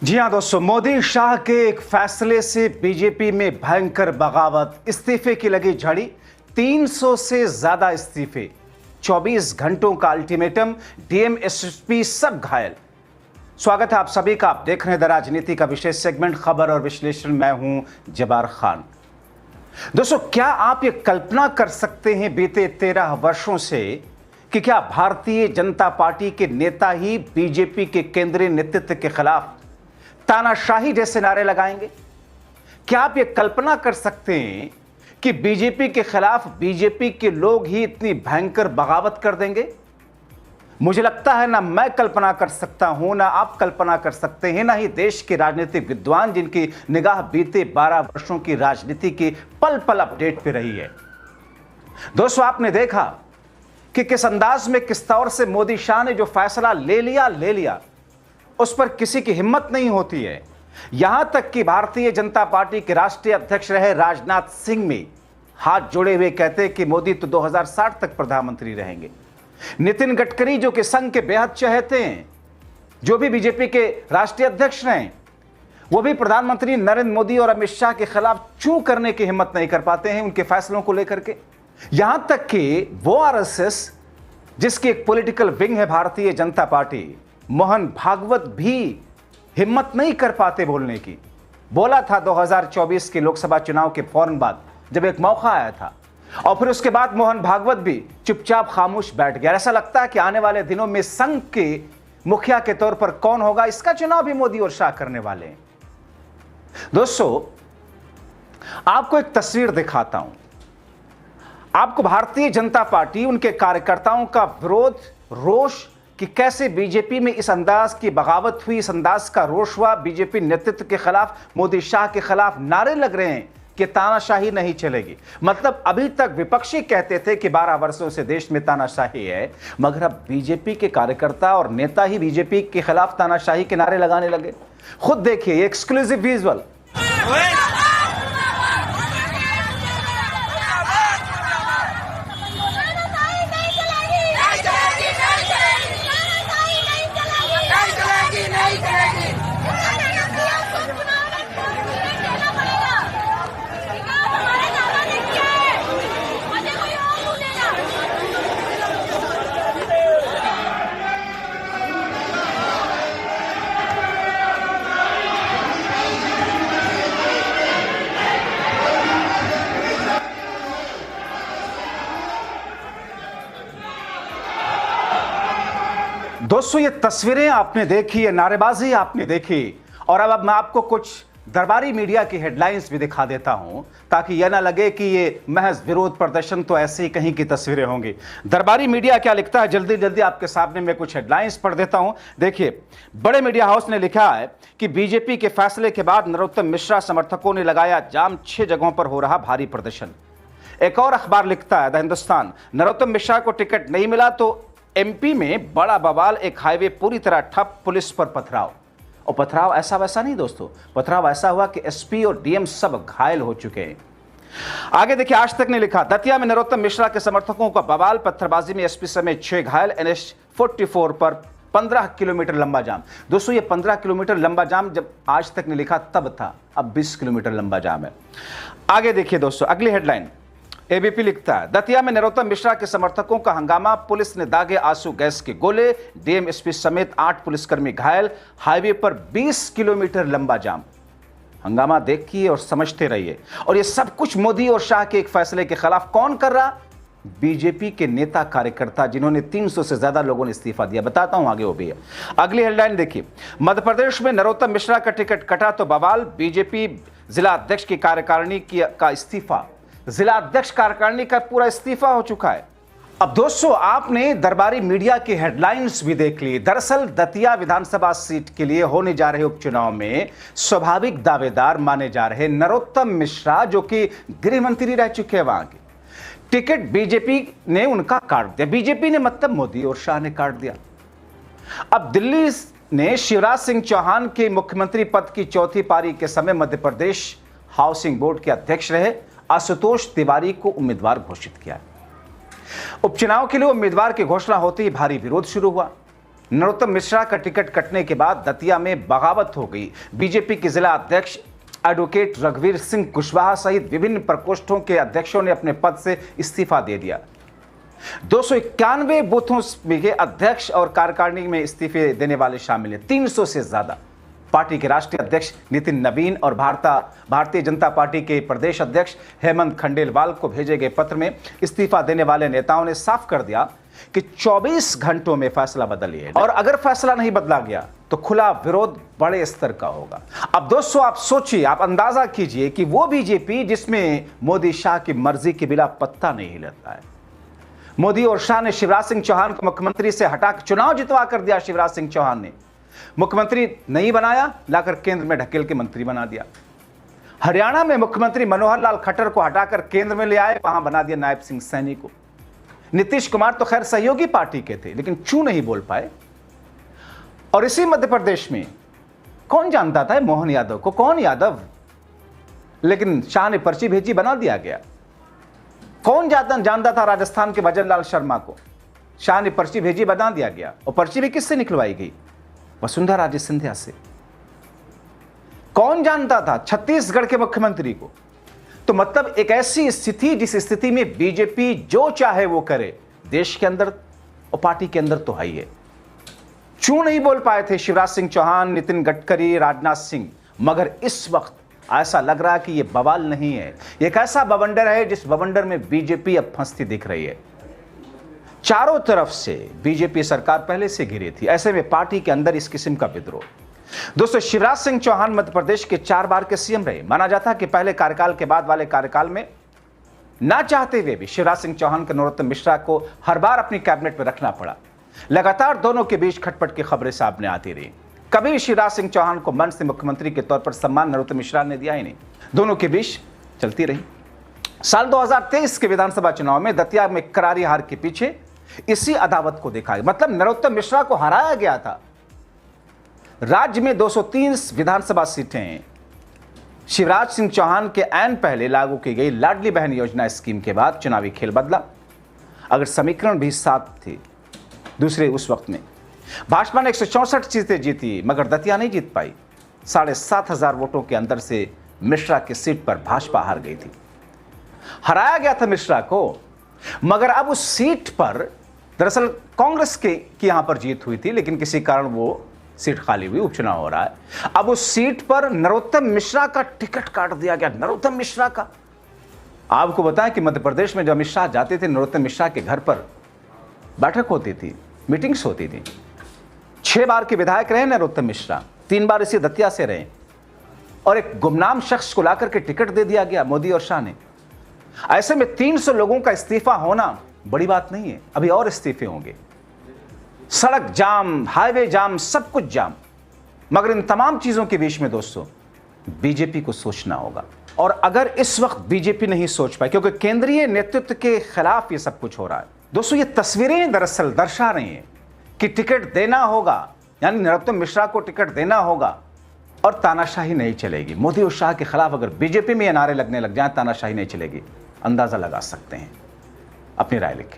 जी हां दोस्तों, मोदी शाह के एक फैसले से बीजेपी में भयंकर बगावत, इस्तीफे की लगी झड़ी। 300 से ज्यादा इस्तीफे, 24 घंटों का अल्टीमेटम, डीएम एसपी सब घायल। स्वागत है आप सभी का। आप देख रहे हैं द राजनीति का विशेष सेगमेंट खबर और विश्लेषण। मैं हूं जबार खान। दोस्तों, क्या आप ये कल्पना कर सकते हैं बीते 13 वर्षों से कि क्या भारतीय जनता पार्टी के नेता ही बीजेपी के केंद्रीय नेतृत्व के खिलाफ तानाशाही जैसे नारे लगाएंगे? क्या आप ये कल्पना कर सकते हैं कि बीजेपी के खिलाफ बीजेपी के लोग ही इतनी भयंकर बगावत कर देंगे? मुझे लगता है ना मैं कल्पना कर सकता हूं, ना आप कल्पना कर सकते हैं, ना ही देश के राजनीतिक विद्वान जिनकी निगाह बीते 12 वर्षों की राजनीति की पल पल अपडेट पे रही है। दोस्तों, आपने देखा कि किस अंदाज में, किस तौर से मोदी शाह ने जो फैसला ले लिया, उस पर किसी की हिम्मत नहीं होती है। यहां तक कि भारतीय जनता पार्टी के राष्ट्रीय अध्यक्ष रहे राजनाथ सिंह में हाथ जोड़े हुए कहते हैं कि मोदी तो 2060 तक प्रधानमंत्री रहेंगे। नितिन गडकरी, जो कि संघ के बेहद चहेते हैं, जो भी बीजेपी के राष्ट्रीय अध्यक्ष रहे, वो भी प्रधानमंत्री नरेंद्र मोदी और अमित शाह के खिलाफ चू करने की हिम्मत नहीं कर पाते हैं उनके फैसलों को लेकर के। यहां तक कि वो आरएसएस, जिसकी एक पॉलिटिकल विंग है भारतीय जनता पार्टी, मोहन भागवत भी हिम्मत नहीं कर पाते बोलने की। बोला था 2024 के लोकसभा चुनाव के फौरन बाद, जब एक मौका आया था, और फिर उसके बाद मोहन भागवत भी चुपचाप खामोश बैठ गया। ऐसा लगता है कि आने वाले दिनों में संघ के मुखिया के तौर पर कौन होगा, इसका चुनाव भी मोदी और शाह करने वाले हैं। दोस्तों, आपको एक तस्वीर दिखाता हूं। आपको भारतीय जनता पार्टी, उनके कार्यकर्ताओं का विरोध, रोष, कि कैसे बीजेपी में इस अंदाज की बगावत हुई, इस अंदाज का रोष हुआ। बीजेपी नेतृत्व के खिलाफ, मोदी शाह के खिलाफ नारे लग रहे हैं कि तानाशाही नहीं चलेगी। मतलब अभी तक विपक्षी कहते थे कि 12 वर्षों से देश में तानाशाही है, मगर अब बीजेपी के कार्यकर्ता और नेता ही बीजेपी के खिलाफ तानाशाही के नारे लगाने लगे। खुद देखिए एक्सक्लूसिव विजुअल। दोस्तों, ये तस्वीरें आपने देखी, ये नारेबाजी आपने देखी, और अब मैं आपको कुछ दरबारी मीडिया की हेडलाइंस भी दिखा देता हूं, ताकि यह ना लगे कि ये महज विरोध प्रदर्शन तो ऐसे ही कहीं की तस्वीरें होंगी। दरबारी मीडिया क्या लिखता है, जल्दी जल्दी आपके सामने मैं कुछ हेडलाइंस पढ़ देता हूं। देखिए, बड़े मीडिया हाउस ने लिखा है कि बीजेपी के फैसले के बाद नरोत्तम मिश्रा समर्थकों ने लगाया जाम, 6 जगहों पर हो रहा भारी प्रदर्शन। एक और अखबार लिखता है द हिंदुस्तान, नरोत्तम मिश्रा को टिकट नहीं मिला तो एमपी में बड़ा बवाल, एक हाईवे पूरी तरह ठप, पुलिस पर पथराव। और पथराव ऐसा वैसा नहीं दोस्तों, पथराव ऐसा हुआ कि एसपी और डीएम सब घायल हो चुके हैं। आगे देखिए, आज तक ने लिखा, दतिया में नरोत्तम मिश्रा के समर्थकों का बवाल, पत्थरबाजी में एसपी समेत 6 घायल, एनएच 44 पर 15 किलोमीटर लंबा जाम। दोस्तों, ये 15 किलोमीटर लंबा जाम जब आज तक ने लिखा तब था, अब 20 किलोमीटर लंबा जाम है। आगे देखिए दोस्तों, अगली हेडलाइन, एबीपी लिखता है, दतिया में नरोत्तम मिश्रा के समर्थकों का हंगामा, पुलिस ने दागे आंसू गैस के गोले, डीएम एसपी समेत 8 पुलिसकर्मी घायल, हाईवे पर 20 किलोमीटर लंबा जाम। हंगामा देखिए और समझते रहिए। और ये सब कुछ मोदी और शाह के एक फैसले के खिलाफ कौन कर रहा? बीजेपी के नेता कार्यकर्ता, जिन्होंने 300 से ज्यादा लोगों ने इस्तीफा दिया। बताता हूं आगे वो भी है। अगली हेडलाइन देखिए, मध्य प्रदेश में नरोत्तम मिश्रा का टिकट कटा तो बवाल, बीजेपी जिला अध्यक्ष की कार्यकारिणी का इस्तीफा, जिला अध्यक्ष कार्यकारिणी का पूरा इस्तीफा हो चुका है। अब दोस्तों, आपने दरबारी मीडिया की हेडलाइंस भी देख ली। दरअसल दतिया विधानसभा सीट के लिए होने जा रहे उपचुनाव में स्वाभाविक दावेदार माने जा रहे नरोत्तम मिश्रा, जो कि गृह मंत्री रह चुके हैं, वहां के टिकट बीजेपी ने उनका काट दिया। बीजेपी ने मतलब मोदी और शाह ने काट दिया। अब दिल्ली ने शिवराज सिंह चौहान के मुख्यमंत्री पद की चौथी पारी के समय मध्य प्रदेश हाउसिंग बोर्ड के अध्यक्ष रहे आशुतोष तिवारी को उम्मीदवार घोषित किया। उपचुनाव के लिए उम्मीदवार की घोषणा होते ही भारी विरोध शुरू हुआ। नरोत्तम मिश्रा का टिकट कटने के बाद दतिया में बगावत हो गई। बीजेपी के जिला अध्यक्ष एडवोकेट रघुवीर सिंह कुशवाहा सहित विभिन्न प्रकोष्ठों के अध्यक्षों ने अपने पद से इस्तीफा दे दिया। 291 बूथों के अध्यक्ष और कार्यकारिणी में इस्तीफे देने वाले शामिल हैं, 300 से ज्यादा। पार्टी के राष्ट्रीय अध्यक्ष नितिन नवीन और भारतीय जनता पार्टी के प्रदेश अध्यक्ष हेमंत खंडेलवाल को भेजे गए पत्र में इस्तीफा देने वाले नेताओं ने साफ कर दिया कि 24 घंटों में फैसला बदलिए और अगर फैसला नहीं बदला गया तो खुला विरोध बड़े स्तर का होगा। अब दोस्तों आप सोचिए, आप अंदाजा कीजिए कि वो बीजेपी जिसमें मोदी शाह की मर्जी के बिना पत्ता नहीं हिलता है। मोदी और शाह ने शिवराज सिंह चौहान को मुख्यमंत्री से हटाकर चुनाव जितवा कर दिया। शिवराज सिंह चौहान ने मुख्यमंत्री नहीं बनाया, लाकर केंद्र में ढकेल के मंत्री बना दिया। हरियाणा में मुख्यमंत्री मनोहर लाल खट्टर को हटाकर केंद्र में ले आए, वहां बना दिया नायब सिंह सैनी को। नीतीश कुमार तो खैर सहयोगी पार्टी के थे, लेकिन चू नहीं बोल पाए। और इसी मध्य प्रदेश में कौन जानता था मोहन यादव को? कौन यादव? लेकिन शाह ने पर्ची भेजी, बना दिया गया। कौन जानता था राजस्थान के भजनलाल शर्मा को? शाह ने पर्ची भेजी, बना दिया गया। और पर्ची भी किससे निकलवाई गई? वसुंधरा राजे सिंधिया से। कौन जानता था छत्तीसगढ़ के मुख्यमंत्री को? तो मतलब एक ऐसी स्थिति जिस स्थिति में बीजेपी जो चाहे वो करे, देश के अंदर और पार्टी के अंदर तो है ही है। क्यों नहीं बोल पाए थे शिवराज सिंह चौहान, नितिन गडकरी, राजनाथ सिंह? मगर इस वक्त ऐसा लग रहा है कि यह बवाल नहीं है, एक ऐसा बवंडर है जिस बवंडर में बीजेपी अब फंसती दिख रही है। चारों तरफ से बीजेपी सरकार पहले से घिरी थी, ऐसे में पार्टी के अंदर इस किस्म का विद्रोह। दोस्तों शिवराज सिंह चौहान मध्य प्रदेश के 4 बार के सीएम रहे। माना जाता है कि पहले कार्यकाल के बाद वाले कार्यकाल में ना चाहते हुए भी शिवराज सिंह चौहान के नरोत्तम मिश्रा को हर बार अपनी कैबिनेट में रखना पड़ा। लगातार दोनों के बीच खटपट की खबरें सामने आती रही। कभी शिवराज सिंह चौहान को मंच से मुख्यमंत्री के तौर पर सम्मान नरोत्तम मिश्रा ने दिया ही नहीं। दोनों के बीच चलती रही। साल 2023 के विधानसभा चुनाव में दतिया में करारी हार के पीछे इसी अदावत को देखा। मतलब नरोत्तम मिश्रा को हराया गया था। राज्य में 230 विधानसभा सीटें शिवराज सिंह चौहान के ऐन पहले लागू की गई लाडली बहन योजना स्कीम के बाद चुनावी खेल बदला। अगर समीकरण भी साथ थे दूसरे उस वक्त में, भाजपा ने 164 सीटें जीती, मगर दतिया नहीं जीत पाई। 7,500 वोटों के अंदर से मिश्रा की सीट पर भाजपा हार गई थी। हराया गया था मिश्रा को, मगर अब उस सीट पर दरअसल कांग्रेस की यहां पर जीत हुई थी, लेकिन किसी कारण वो सीट खाली हुई, उपचुनाव हो रहा है। अब उस सीट पर नरोत्तम मिश्रा का टिकट काट दिया गया। नरोत्तम मिश्रा का, आपको बताएं कि मध्य प्रदेश में जब अमित शाह जाते थे, नरोत्तम मिश्रा के घर पर बैठक होती थी, मीटिंग्स होती थी। 6 बार के विधायक रहे नरोत्तम मिश्रा, 3 बार इसी दतिया से रहे, और एक गुमनाम शख्स को लाकर के टिकट दे दिया गया मोदी और शाह ने। ऐसे में 300 लोगों का इस्तीफा होना बड़ी बात नहीं है, अभी और इस्तीफे होंगे। सड़क जाम, हाईवे जाम, सब कुछ जाम। मगर इन तमाम चीजों के बीच में दोस्तों बीजेपी को सोचना होगा। और अगर इस वक्त बीजेपी नहीं सोच पाए, क्योंकि केंद्रीय नेतृत्व के खिलाफ ये सब कुछ हो रहा है दोस्तों, ये तस्वीरें दरअसल दर्शा रही हैं कि टिकट देना होगा, यानी नरोत्तम मिश्रा को टिकट देना होगा और तानाशाही नहीं चलेगी। मोदी और शाह के खिलाफ अगर बीजेपी में ये नारे लगने लग जाए तानाशाही नहीं चलेगी। अंदाजा लगा सकते हैं। अपनी राय लिखें।